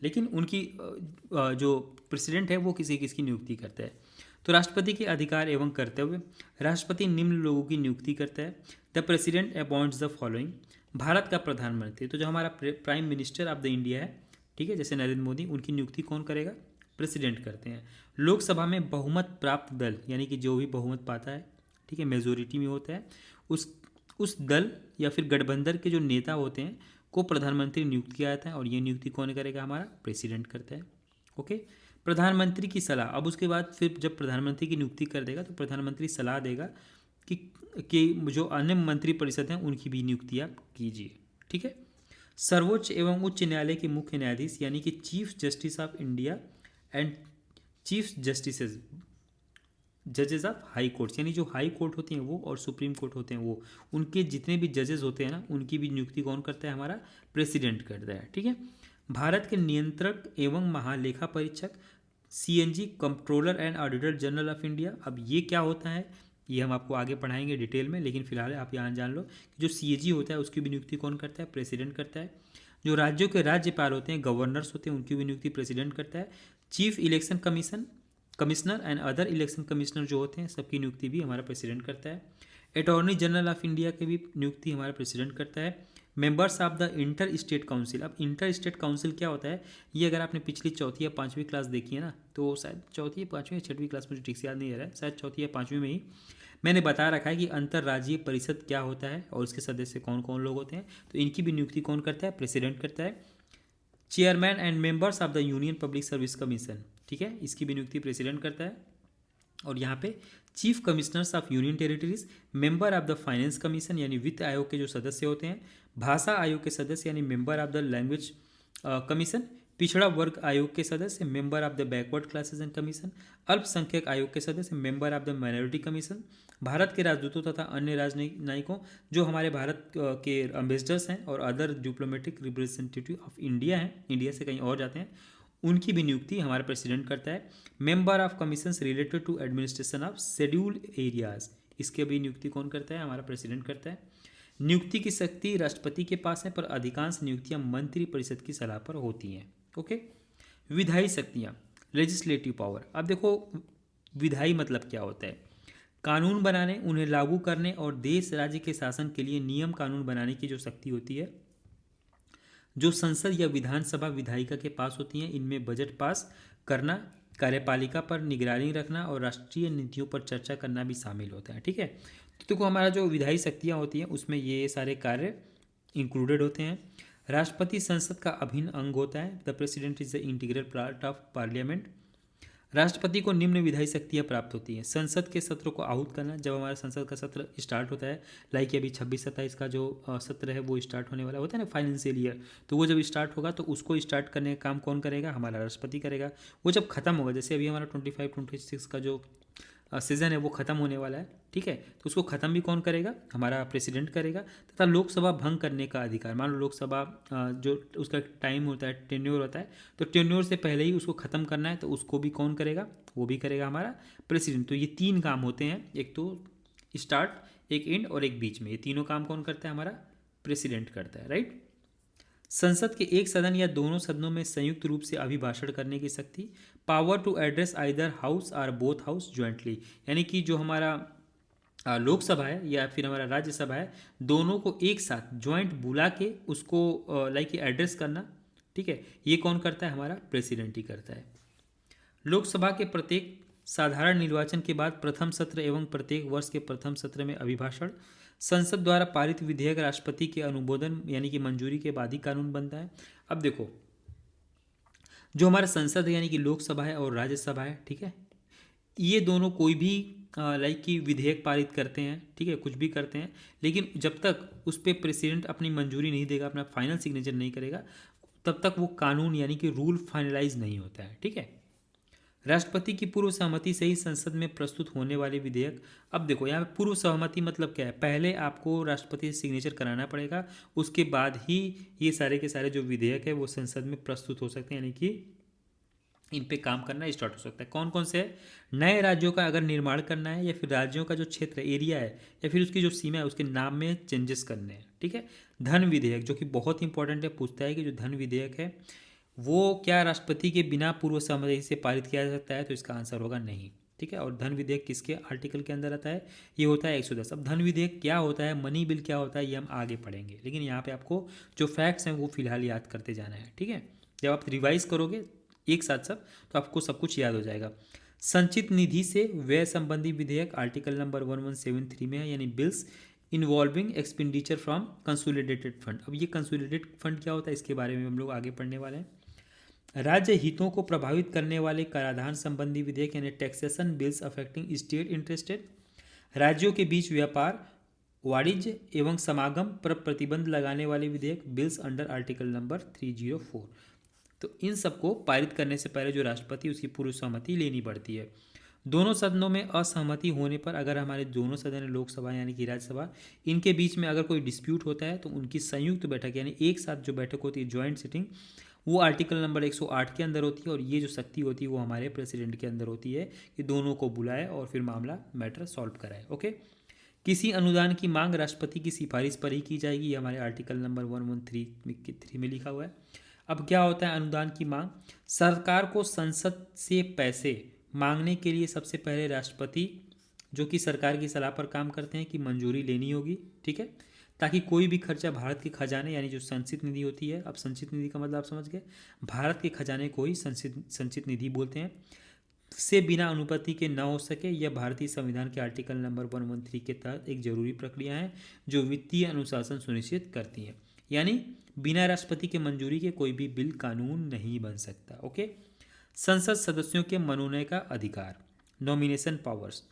लेकिन उनकी जो प्रेसिडेंट है वो किसी किसकी नियुक्ति करता है। तो राष्ट्रपति के अधिकार एवं कर्तव्य, राष्ट्रपति निम्न लोगों की नियुक्ति करता है। The president appoints the following. Bharat का प्रधानमंत्री, तो जो हमारा prime minister of the India है, ठीक है, जैसे नरेंद्र मोदी, उनकी नियुक्ति कौन करेगा? प्रेसिडेंट करते हैं। लोकसभा में बहुमत प्राप्त दल, यानी कि जो भी बहुमत पाता है, ठीक है, मेजोरिटी में होता है, उस दल या फिर गठबंधन के जो नेता होते हैं को प्रधानमंत्री नियुक्त किया जाता है, और ये नियुक्ति कौन करेगा? हमारा प्रेसिडेंट करता है, ओके। प्रधानमंत्री की सलाह, अब उसके बाद फिर जब प्रधानमंत्री की नियुक्ति कर देगा तो प्रधानमंत्री सलाह देगा कि जो अन्य मंत्रिपरिषद हैं उनकी भी नियुक्ति आप कीजिए, ठीक है। सर्वोच्च एवं उच्च न्यायालय के मुख्य न्यायाधीश यानी कि chief justice of India and chief जजेस ऑफ हाई कोर्ट्स, यानी जो हाई कोर्ट होती हैं वो और सुप्रीम कोर्ट होते हैं वो, उनके जितने भी जजेस होते हैं ना, उनकी भी नियुक्ति कौन करता है? हमारा प्रेसिडेंट करता है, ठीक है। भारत के नियंत्रक एवं महालेखा परीक्षक CAG, controller and auditor general of India. अब ये क्या होता है ये हम आपको आगे पढ़ाएंगे डिटेल में, लेकिन फिलहाल आप यहाँ जान लो कि जो CAG होता है उसकी भी नियुक्ति कौन करता है? प्रेसिडेंट करता है। जो राज्यों के राज्यपाल होते हैं, गवर्नर्स होते हैं, उनकी भी नियुक्ति प्रेसिडेंट करता है। Chief election commissioner and other election commissioner जो होते हैं सबकी नियुक्ति भी हमारा प्रेसिडेंट करता है। अटॉर्नी जनरल ऑफ इंडिया की भी नियुक्ति हमारा प्रेसिडेंट करता है। Members of the inter state council, अब इंटर स्टेट काउंसिल क्या होता है? ये अगर आपने पिछली 4वीं या 5वीं क्लास देखी है ना, तो शायद 4वीं, 5वीं या 6वीं क्लास, मुझे ठीक से याद नहीं आ रहा है, शायद 4वीं या 5वीं में ही मैंने बता रखा है कि अंतर्राज्यीय परिषद क्या होता है और उसके सदस्य कौन कौन लोग होते हैं। तो इनकी भी नियुक्ति कौन करता है? प्रेसिडेंट करता है। Chairman and members of the union public service commission, ठीक है, इसकी भी नियुक्ति प्रेसिडेंट करता है। और यहाँ पे chief commissioners of union territories, member of the finance commission यानी वित्त आयोग के जो सदस्य होते हैं, भाषा आयोग के सदस्य यानी member of the language commission, पिछड़ा वर्ग आयोग के सदस्य, member of the backward classes and commission, अल्पसंख्यक आयोग के सदस्य, member of the minority commission, Bharat के राजदूतों तथा अन्य राजनयिकों जो हमारे भारत के एम्बेसडर्स हैं और other diplomatic representative of India हैं, इंडिया से कहीं और जाते हैं, उनकी भी नियुक्ति हमारा प्रेसिडेंट करता है। Member of commissions related to administration of scheduled areas, इसके भी नियुक्ति कौन करता है? हमारा प्रेसिडेंट करता है। नियुक्ति की शक्ति राष्ट्रपति के पास है, पर अधिकांश नियुक्तियां मंत्री परिषद की सलाह पर होती हैं। ओके। विधायी शक्तियां, लेजिस्लेटिव पावर। अब देखो विधायी मतलब क्या होता है? कानून बनाने, उन्हें लागू करने और देश राज्य के शासन के लिए नियम कानून बनाने की जो शक्ति होती है, जो संसद या विधानसभा विधायिका के पास होती हैं। इनमें बजट पास करना, कार्यपालिका पर निगरानी रखना और राष्ट्रीय नीतियों पर चर्चा करना भी शामिल होता है। ठीक है, तो देखो हमारा जो विधायी शक्तियाँ होती हैं उसमें ये सारे कार्य इंक्लूडेड होते हैं। राष्ट्रपति संसद का अभिन्न अंग होता है। The president is the integral part of parliament. राष्ट्रपति को निम्न विधायी शक्तियाँ प्राप्त होती हैं। संसद के सत्र को आहूत करना, जब हमारा संसद का सत्र स्टार्ट होता है, लाइक अभी 26-27 का जो सत्र है वो स्टार्ट होने वाला होता है ना, फाइनेंशियल ईयर, तो वो जब स्टार्ट होगा तो उसको स्टार्ट करने का काम कौन करेगा? हमारा राष्ट्रपति करेगा। वो जब खत्म होगा, जैसे अभी हमारा 25-26 का जो सीजन है वो खत्म होने वाला है, ठीक है, तो उसको खत्म भी कौन करेगा? हमारा प्रेसिडेंट करेगा। तथा लोकसभा भंग करने का अधिकार, मान लो लोकसभा जो उसका टाइम होता है, टेन्योर होता है, तो टेन्योर से पहले ही उसको खत्म करना है, तो उसको भी कौन करेगा? वो भी करेगा हमारा प्रेसिडेंट। तो ये 3 काम होते हैं, एक तो स्टार्ट, एक एंड और एक बीच में। ये तीनों काम कौन करता है? हमारा प्रेसिडेंट करता है, राइट। संसद के एक सदन या दोनों सदनों में संयुक्त रूप से अभिभाषण करने की शक्ति। Power to address either house और बोथ हाउस ज्वाइंटली, यानी कि जो हमारा लोकसभा है या फिर हमारा राज्यसभा है, दोनों को एक साथ ज्वाइंट बुला के उसको लाइक एड्रेस करना, ठीक है, ये कौन करता है? हमारा प्रेसिडेंट ही करता है। लोकसभा के प्रत्येक साधारण निर्वाचन के बाद प्रथम सत्र एवं प्रत्येक वर्ष के प्रथम सत्र में अभिभाषण। संसद द्वारा पारित विधेयक राष्ट्रपति के अनुमोदन यानी कि मंजूरी के बाद ही कानून बनता है। अब देखो जो हमारा संसद है यानी कि लोकसभा है और राज्यसभा है, ठीक है, ये दोनों कोई भी लाइक कि विधेयक पारित करते हैं, ठीक है, कुछ भी करते हैं, लेकिन जब तक उस पर प्रेसिडेंट अपनी मंजूरी नहीं देगा, अपना फाइनल सिग्नेचर नहीं करेगा, तब तक वो कानून यानी कि रूल फाइनलाइज नहीं होता है, ठीक है। राष्ट्रपति की पूर्व सहमति से ही संसद में प्रस्तुत होने वाले विधेयक। अब देखो यहाँ पे पूर्व सहमति मतलब क्या है? पहले आपको राष्ट्रपति से सिग्नेचर कराना पड़ेगा, उसके बाद ही ये सारे के सारे जो विधेयक है वो संसद में प्रस्तुत हो सकते हैं, यानी कि इन पे काम करना स्टार्ट हो सकता है। कौन कौन से है? नए राज्यों का अगर निर्माण करना है, या फिर राज्यों का जो क्षेत्र एरिया है या फिर उसकी जो सीमा है उसके नाम में चेंजेस करने हैं, ठीक है। धन विधेयक जो कि बहुत इंपॉर्टेंट है, पूछता है कि जो धन विधेयक है वो क्या राष्ट्रपति के बिना पूर्व सहमति से पारित किया जा सकता है? तो इसका आंसर होगा नहीं, ठीक है। और धन विधेयक किसके आर्टिकल के अंदर आता है? ये होता है 110। अब धन विधेयक क्या होता है, मनी बिल क्या होता है, ये हम आगे पढ़ेंगे, लेकिन यहाँ पे आपको जो फैक्ट्स हैं वो फिलहाल याद करते जाना है, ठीक है। जब आप रिवाइज करोगे एक साथ सब तो आपको सब कुछ याद हो जाएगा। संचित निधि से व्यय संबंधी विधेयक आर्टिकल नंबर 1173 में है, यानी bills involving expenditure from consolidated fund. अब ये कंसोलिडेटेड फंड क्या होता है इसके बारे में हम लोग आगे पढ़ने वाले हैं। राज्य हितों को प्रभावित करने वाले कराधान संबंधी विधेयक यानी taxation bills affecting state interested. राज्यों के बीच व्यापार, वाणिज्य एवं समागम पर प्रतिबंध लगाने वाले विधेयक बिल्स अंडर आर्टिकल नंबर 304। तो इन सबको पारित करने से पहले जो राष्ट्रपति उसकी पूर्व सहमति लेनी पड़ती है। दोनों सदनों में असहमति होने पर अगर हमारे दोनों सदन लोकसभा यानी कि राज्यसभा, इनके बीच में अगर कोई डिस्प्यूट होता है तो उनकी संयुक्त बैठक यानी एक साथ जो बैठक होती है, ज्वाइंट सिटिंग, वो आर्टिकल नंबर 108 के अंदर होती है। और ये जो शक्ति होती है वो हमारे प्रेसिडेंट के अंदर होती है कि दोनों को बुलाए और फिर मामला मैटर सॉल्व कराए। ओके। किसी अनुदान की मांग राष्ट्रपति की सिफारिश पर ही की जाएगी, ये हमारे आर्टिकल नंबर 113 में लिखा हुआ है। अब क्या होता है अनुदान की मांग? सरकार को संसद से पैसे मांगने के लिए सबसे पहले राष्ट्रपति, जो कि सरकार की सलाह पर काम करते हैं, कि मंजूरी लेनी होगी, ठीक है, ताकि कोई भी खर्चा भारत के खजाने यानी जो संचित निधि होती है, अब संचित निधि का मतलब आप समझ गए, भारत के खजाने को ही संचित निधि बोलते हैं, से बिना अनुमति के न हो सके। यह भारतीय संविधान के आर्टिकल नंबर 113 के तहत एक जरूरी प्रक्रिया है जो वित्तीय अनुशासन सुनिश्चित करती है, यानी बिना राष्ट्रपति के मंजूरी के कोई भी बिल कानून नहीं बन सकता। ओके। संसद सदस्यों के मनोनयन का अधिकार, नॉमिनेशन पावर्स।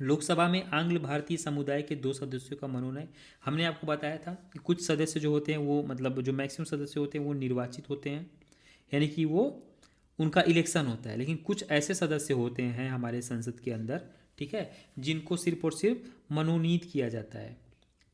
लोकसभा में आंग्ल भारतीय समुदाय के 2 सदस्यों का मनोनयन। हमने आपको बताया था कि कुछ सदस्य जो होते हैं वो मतलब जो मैक्सिमम सदस्य होते हैं वो निर्वाचित होते हैं, यानी कि वो उनका इलेक्शन होता है। लेकिन कुछ ऐसे सदस्य होते हैं हमारे संसद के अंदर, ठीक है, जिनको सिर्फ और सिर्फ मनोनीत किया जाता है।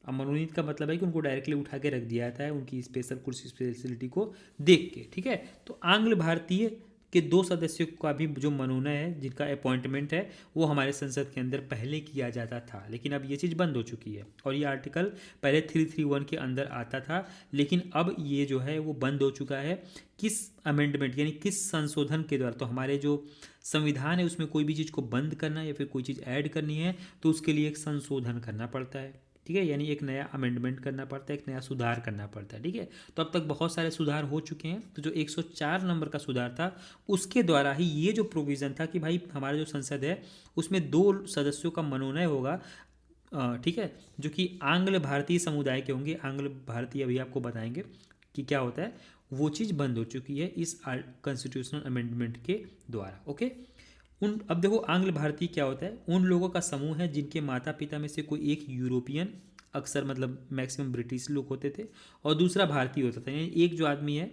अब मनोनीत का मतलब है कि उनको डायरेक्टली उठा के रख दिया जाता है उनकी स्पेशल कुछ स्पेशलिटी को देख के, ठीक है। तो आंग्ल भारतीय के 2 सदस्यों का भी जो मनोनयन है, जिनका अपॉइंटमेंट है, वो हमारे संसद के अंदर पहले किया जाता था, लेकिन अब ये चीज़ बंद हो चुकी है। और ये आर्टिकल पहले 331 के अंदर आता था, लेकिन अब ये जो है वो बंद हो चुका है। किस अमेंडमेंट यानी किस संशोधन के द्वारा? तो हमारे जो संविधान है उसमें कोई भी चीज़ को बंद करना या फिर कोई चीज़ ऐड करनी है तो उसके लिए एक संशोधन करना पड़ता है, ठीक है, यानी एक नया अमेंडमेंट करना पड़ता है, एक नया सुधार करना पड़ता है, ठीक है। तो अब तक बहुत सारे सुधार हो चुके हैं। तो जो 104 नंबर का सुधार था उसके द्वारा ही ये जो प्रोविज़न था कि भाई हमारा जो संसद है उसमें 2 सदस्यों का मनोनयन होगा, ठीक है, जो कि आंग्ल भारतीय समुदाय के होंगे। आंग्ल भारतीय अभी आपको बताएंगे कि क्या होता है। वो चीज़ बंद हो चुकी है इस कॉन्स्टिट्यूशनल अमेंडमेंट के द्वारा, ओके। अब देखो आंग्ल भारतीय क्या होता है। उन लोगों का समूह है जिनके माता पिता में से कोई एक यूरोपियन, अक्सर मतलब मैक्सिमम ब्रिटिश लोग होते थे, और दूसरा भारतीय होता था। यानी एक जो आदमी है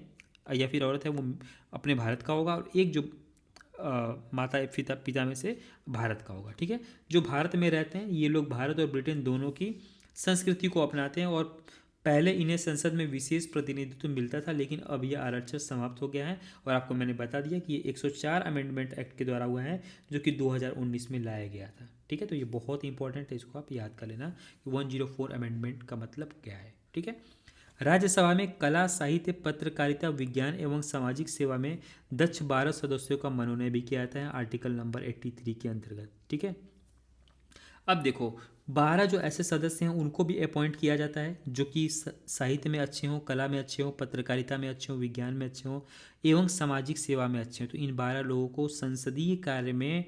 या फिर औरत है वो अपने भारत का होगा, और एक जो माता पिता में से भारत का होगा, ठीक है। जो भारत में रहते हैं ये लोग भारत और ब्रिटेन दोनों की संस्कृति को अपनाते हैं, और पहले इन्हें संसद में विशेष प्रतिनिधित्व मिलता था, लेकिन अब यह आरक्षण समाप्त हो गया है। और आपको मैंने बता दिया कि ये 104 अमेंडमेंट एक्ट के द्वारा हुआ है, जो कि 2019 में लाया गया था, ठीक है। तो ये बहुत इंपॉर्टेंट है, इसको आप याद कर लेना कि 104 अमेंडमेंट का मतलब क्या है, ठीक है। राज्यसभा में कला, साहित्य, पत्रकारिता, विज्ञान एवं सामाजिक सेवा में दक्ष 12 सदस्यों का मनोनयन भी किया जाता है आर्टिकल नंबर 83 के अंतर्गत, ठीक है। अब देखो 12 जो ऐसे सदस्य हैं उनको भी अपॉइंट किया जाता है जो कि साहित्य में अच्छे हों, कला में अच्छे हों, पत्रकारिता में अच्छे हों, विज्ञान में अच्छे हों एवं सामाजिक सेवा में अच्छे हों। तो इन 12 लोगों को संसदीय कार्य में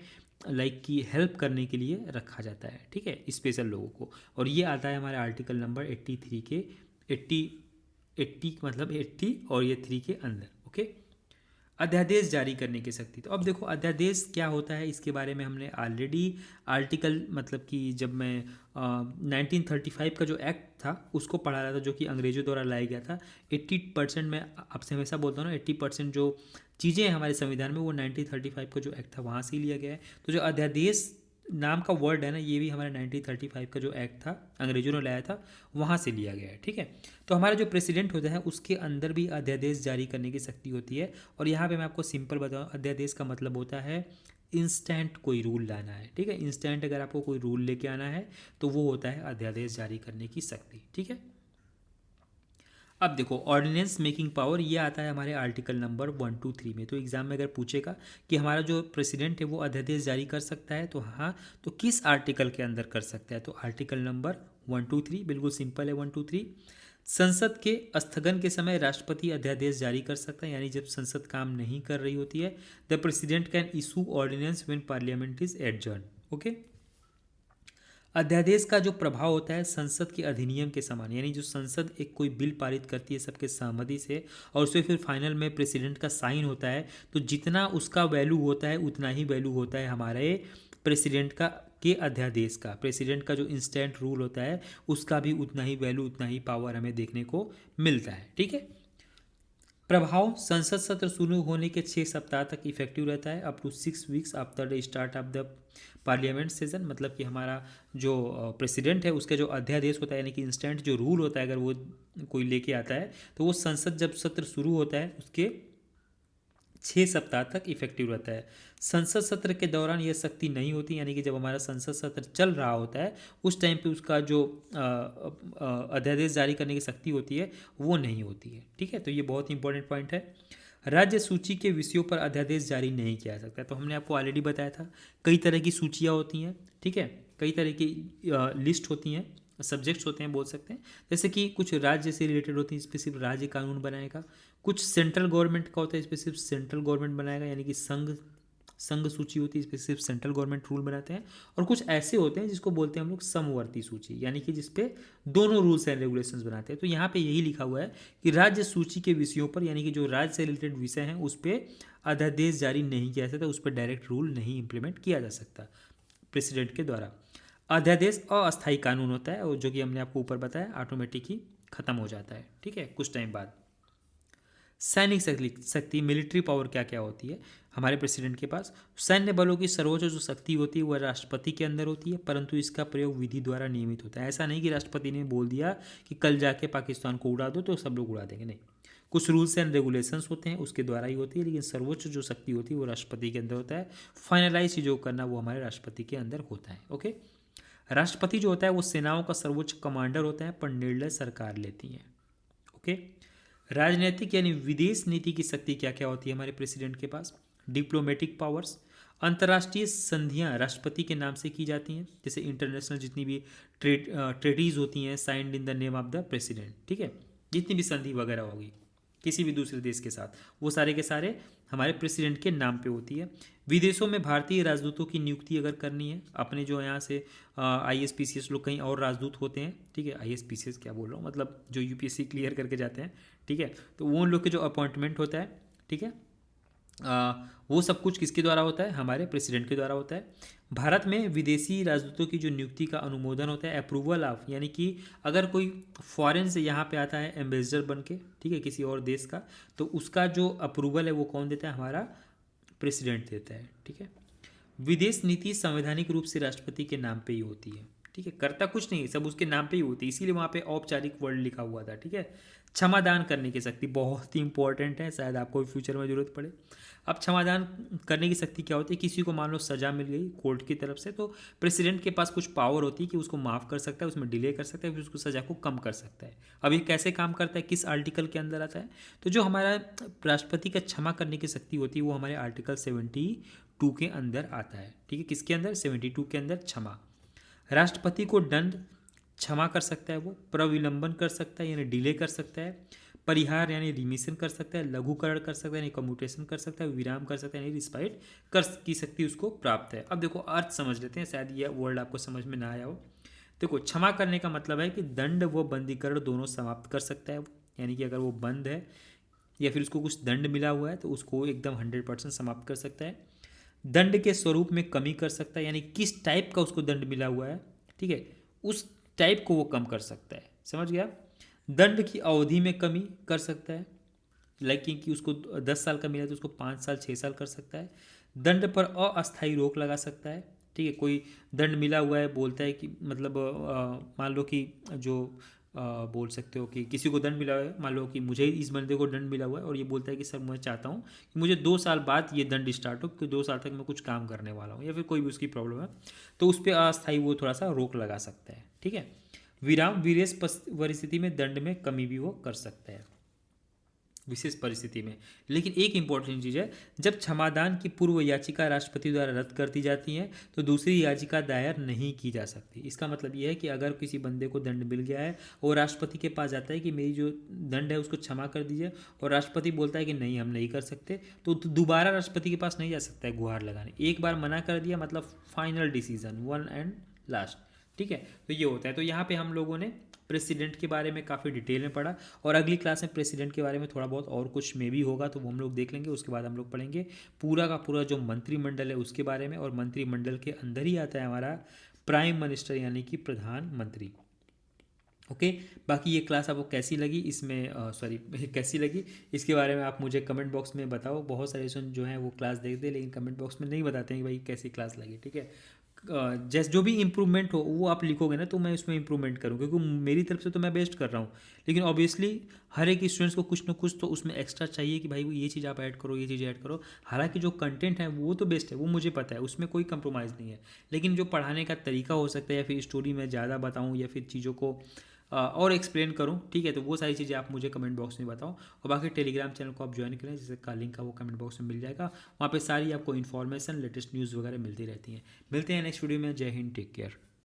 लाइक की हेल्प करने के लिए रखा जाता है, ठीक है, स्पेशल लोगों को। और ये आता है हमारे आर्टिकल नंबर 83 के 80 मतलब 80 और ये 3 के अंदर, ओके। अध्यादेश जारी करने की शक्ति। तो अब देखो अध्यादेश क्या होता है इसके बारे में हमने ऑलरेडी आर्टिकल मतलब कि जब मैं 1935 का जो एक्ट था उसको पढ़ा रहा था, जो कि अंग्रेजों द्वारा लाया गया था। 80% मैं आपसे हमेशा बोलता हूँ ना, 80% जो चीज़ें हैं हमारे संविधान में वो 1935 का जो एक्ट था वहाँ से ही लिया गया है। तो जो अध्यादेश नाम का वर्ड है ना, ये भी हमारे 1935 का जो एक्ट था अंग्रेजों ने लाया था वहाँ से लिया गया है, ठीक है। तो हमारा जो प्रेसिडेंट होता है उसके अंदर भी अध्यादेश जारी करने की शक्ति होती है। और यहाँ पे मैं आपको सिंपल बताऊँ, अध्यादेश का मतलब होता है इंस्टेंट कोई रूल लाना है, ठीक है। इंस्टेंट अगर आपको कोई रूल लेके आना है तो वो होता है अध्यादेश जारी करने की शक्ति, ठीक है। अब देखो ऑर्डिनेंस मेकिंग पावर ये आता है हमारे आर्टिकल नंबर 1, 2, 3 में। तो एग्जाम में अगर पूछेगा कि हमारा जो प्रेसिडेंट है वो अध्यादेश जारी कर सकता है तो हाँ, तो किस आर्टिकल के अंदर कर सकता है? तो आर्टिकल नंबर 1, 2, 3 बिल्कुल सिंपल है। 1, 2, 3 संसद के स्थगन के समय राष्ट्रपति अध्यादेश जारी कर सकता है, यानी जब संसद काम नहीं कर रही होती है the president can issue ordinance when parliament is adjourn, okay. अध्यादेश का जो प्रभाव होता है संसद के अधिनियम के समान, यानी जो संसद एक कोई बिल पारित करती है सबके सहमति से और उसमें फिर फाइनल में प्रेसिडेंट का साइन होता है, तो जितना उसका वैल्यू होता है उतना ही वैल्यू होता है हमारे प्रेसिडेंट का के अध्यादेश का। प्रेसिडेंट का जो इंस्टेंट रूल होता है उसका भी उतना ही वैल्यू, उतना ही पावर हमें देखने को मिलता है, ठीक है। प्रभाव संसद सत्र शुरू होने के 6 सप्ताह तक इफेक्टिव रहता है, up to 6 weeks after the start of the parliament session. मतलब कि हमारा जो प्रेसिडेंट है उसका जो अध्यादेश होता है यानी कि इंस्टेंट जो रूल होता है अगर वो कोई लेके आता है तो वो संसद जब सत्र शुरू होता है उसके 6 सप्ताह तक इफेक्टिव रहता है। संसद सत्र के दौरान यह शक्ति नहीं होती, यानी कि जब हमारा संसद सत्र चल रहा होता है उस टाइम पे उसका जो अध्यादेश जारी करने की शक्ति होती है वो नहीं होती है, ठीक है। तो ये बहुत इंपॉर्टेंट पॉइंट है। राज्य सूची के विषयों पर अध्यादेश जारी नहीं किया जा सकता। तो हमने आपको ऑलरेडी बताया था कई तरह की सूचियाँ होती हैं, ठीक है, कई तरह की लिस्ट होती हैं, सब्जेक्ट्स होते हैं बोल सकते हैं। जैसे कि कुछ राज्य से रिलेटेड होती है, इस पर सिर्फ राज्य कानून बनाएगा। कुछ सेंट्रल गवर्नमेंट का होता है, इस पर सिर्फ सेंट्रल गवर्नमेंट बनाएगा, यानी कि संघ सूची होती है, इस पर सिर्फ सेंट्रल गवर्नमेंट रूल बनाते हैं। और कुछ ऐसे होते हैं जिसको बोलते हैं हम लोग समवर्ती सूची, यानी कि जिसपे दोनों रूल्स एंड रेगुलेशंस बनाते हैं। तो यहाँ पे यही लिखा हुआ है कि राज्य सूची के विषयों पर, यानी कि जो राज्य से रिलेटेड विषय हैं उस पर अध्यादेश जारी नहीं किया जा सकता, उस पर डायरेक्ट रूल नहीं इंप्लीमेंट किया जा सकता प्रेसिडेंट के द्वारा। अध्यादेश अस्थायी कानून होता है और जो कि हमने आपको ऊपर बताया ऑटोमेटिक ही खत्म हो जाता है, ठीक है, कुछ टाइम बाद। सैनिक शक्ति मिलिट्री पावर क्या क्या होती है हमारे प्रेसिडेंट के पास। सैन्य बलों की सर्वोच्च जो शक्ति होती है वह राष्ट्रपति के अंदर होती है, परंतु इसका प्रयोग विधि द्वारा नियमित होता है। ऐसा नहीं कि राष्ट्रपति ने बोल दिया कि कल जाके पाकिस्तान को उड़ा दो तो सब लोग उड़ा देंगे, नहीं। कुछ रूल्स एंड रेगुलेशंस होते हैं उसके द्वारा ही होती है, लेकिन सर्वोच्च जो शक्ति होती है वो राष्ट्रपति के अंदर होता है। फाइनलाइज चीज़ों को करना वो हमारे राष्ट्रपति के अंदर होता है। ओके, राष्ट्रपति जो होता है वो सेनाओं का सर्वोच्च कमांडर होता है, पर निर्णय सरकार लेती है। ओके, राजनीतिक यानी विदेश नीति की शक्ति क्या क्या होती है हमारे प्रेसिडेंट के पास। डिप्लोमेटिक पावर्स, अंतर्राष्ट्रीय संधियां राष्ट्रपति के नाम से की जाती हैं, जैसे इंटरनेशनल जितनी भी ट्रेटीज होती हैं signed in the name of the president, ठीक है। जितनी भी संधि वगैरह होगी किसी भी दूसरे देश के साथ वो सारे के सारे हमारे प्रेसिडेंट के नाम पे होती है। विदेशों में भारतीय राजदूतों की नियुक्ति अगर करनी है, अपने जो यहाँ से ISPCS लोग कहीं और राजदूत होते हैं, ठीक है। ISPCS क्या बोल रहा हूँ, मतलब जो UPSC क्लियर करके जाते हैं, ठीक है। तो वो उन लोग के जो अपॉइंटमेंट होता है, ठीक है, वो सब कुछ किसके द्वारा होता है, हमारे प्रेसिडेंट के द्वारा होता है। भारत में विदेशी राजदूतों की जो नियुक्ति का अनुमोदन होता है, अप्रूवल ऑफ, यानी कि अगर कोई फॉरेन से यहाँ पे आता है एम्बेसडर बन के, ठीक है, किसी और देश का, तो उसका जो अप्रूवल है वो कौन देता है, हमारा प्रेसिडेंट देता है, ठीक है। विदेश नीति संवैधानिक रूप से राष्ट्रपति के नाम पे ही होती है, ठीक है। करता कुछ नहीं, सब उसके नाम पे ही होती है, इसीलिए वहाँ पे औपचारिक वर्ड लिखा हुआ था, ठीक है। क्षमादान करने की शक्ति बहुत ही इंपॉर्टेंट है, शायद आपको फ्यूचर में जरूरत पड़े। अब क्षमादान करने की शक्ति क्या होती है, किसी को मान लो सजा मिल गई कोर्ट की तरफ से, तो प्रेसिडेंट के पास कुछ पावर होती है कि उसको माफ़ कर सकता है, उसमें डिले कर सकता है, फिर उसको सजा को कम कर सकता है। अब ये कैसे काम करता है, किस आर्टिकल के अंदर आता है, तो जो हमारा राष्ट्रपति का क्षमा करने की शक्ति होती है वो हमारे आर्टिकल 72 के अंदर आता है, ठीक है। किसके अंदर, 72 के अंदर क्षमा। राष्ट्रपति को दंड क्षमा कर सकता है, वो प्रविलंबन कर सकता है यानी डिले कर सकता है, परिहार यानी रिमिशन कर सकता है, लघुकरण कर सकता है यानी कम्यूटेशन कर सकता है, विराम कर सकता है यानी रिस्पाइट कर की शक्ति उसको प्राप्त है। अब देखो अर्थ समझ लेते हैं, शायद यह वर्ड आपको समझ में ना आया हो। देखो, क्षमा करने का मतलब है कि दंड व बंदीकरण दोनों समाप्त कर सकता है वो, यानी कि अगर वो बंद है या फिर उसको कुछ दंड मिला हुआ है तो उसको एकदम 100% समाप्त कर सकता है। दंड के स्वरूप में कमी कर सकता है, यानी किस टाइप का उसको दंड मिला हुआ है, ठीक है, उस टाइप को वो कम कर सकता है, समझ गया। दंड की अवधि में कमी कर सकता है, लाइक कि उसको 10 साल का मिला तो उसको 5 साल 6 साल कर सकता है। दंड पर अस्थायी रोक लगा सकता है, ठीक है। कोई दंड मिला हुआ है, बोलता है कि मतलब मान लो कि जो बोल सकते हो कि किसी को दंड मिला हुआ है, मान लो कि मुझे इस बंदे को दंड मिला हुआ है और ये बोलता है कि सर मैं चाहता हूँ कि मुझे 2 साल बाद ये दंड स्टार्ट हो, क्योंकि 2 साल तक मैं कुछ काम करने वाला हूँ, या फिर कोई भी उसकी प्रॉब्लम है, तो उस पर अस्थायी वो थोड़ा सा रोक लगा सकता है, ठीक है। विराम, विशेष परिस्थिति में दंड में कमी भी वो कर सकता है, विशेष परिस्थिति में। लेकिन एक इंपॉर्टेंट चीज़ है, जब क्षमादान की पूर्व याचिका राष्ट्रपति द्वारा रद्द कर दी जाती है तो दूसरी याचिका दायर नहीं की जा सकती। इसका मतलब यह है कि अगर किसी बंदे को दंड मिल गया है और राष्ट्रपति के पास जाता है कि मेरी जो दंड है उसको क्षमा कर दीजिए, और राष्ट्रपति बोलता है कि नहीं हम नहीं कर सकते, तो दोबारा राष्ट्रपति के पास नहीं जा सकता है गुहार लगाने। एक बार मना कर दिया मतलब final decision, one and last, ठीक है। तो ये होता है। तो यहाँ पे हम लोगों ने प्रेसिडेंट के बारे में काफ़ी डिटेल में पढ़ा, और अगली क्लास में प्रेसिडेंट के बारे में थोड़ा बहुत और कुछ में भी होगा तो वो हम लोग देख लेंगे। उसके बाद हम लोग पढ़ेंगे पूरा का पूरा जो मंत्रिमंडल है उसके बारे में, और मंत्रिमंडल के अंदर ही आता है हमारा प्राइम मिनिस्टर यानी कि प्रधानमंत्री। ओके, बाकी ये क्लास आपको कैसी लगी, इसमें कैसी लगी इसके बारे में आप मुझे कमेंट बॉक्स में बताओ। बहुत सारे स्टूडेंट जो हैं वो क्लास देखते हैं लेकिन कमेंट बॉक्स में नहीं बताते हैं कि भाई कैसी क्लास लगी, ठीक है। जैसे जो भी इम्प्रूवमेंट हो वो आप लिखोगे ना तो मैं उसमें इम्प्रूवमेंट करूँ, क्योंकि मेरी तरफ से तो मैं बेस्ट कर रहा हूँ, लेकिन ऑब्वियसली हर एक स्टूडेंट्स को कुछ ना कुछ तो उसमें एक्स्ट्रा चाहिए कि भाई ये चीज़ आप ऐड करो, ये चीज़ ऐड करो। हालांकि जो कंटेंट है वो तो बेस्ट है, वो मुझे पता है, उसमें कोई कंप्रोमाइज़ नहीं है, लेकिन जो पढ़ाने का तरीका हो सकता है या फिर स्टोरी में ज़्यादा बताऊँ या फिर चीज़ों को और एक्सप्लेन करूँ, ठीक है, तो वो सारी चीज़ें आप मुझे कमेंट बॉक्स में बताओ। और बाकी टेलीग्राम चैनल को आप ज्वाइन करें, जिसका लिंक है वो कमेंट बॉक्स में मिल जाएगा। वहाँ पे सारी आपको इन्फॉर्मेशन, लेटेस्ट न्यूज़ वगैरह मिलती रहती हैं। मिलते हैं नेक्स्ट वीडियो में। जय हिंद, टेक केयर।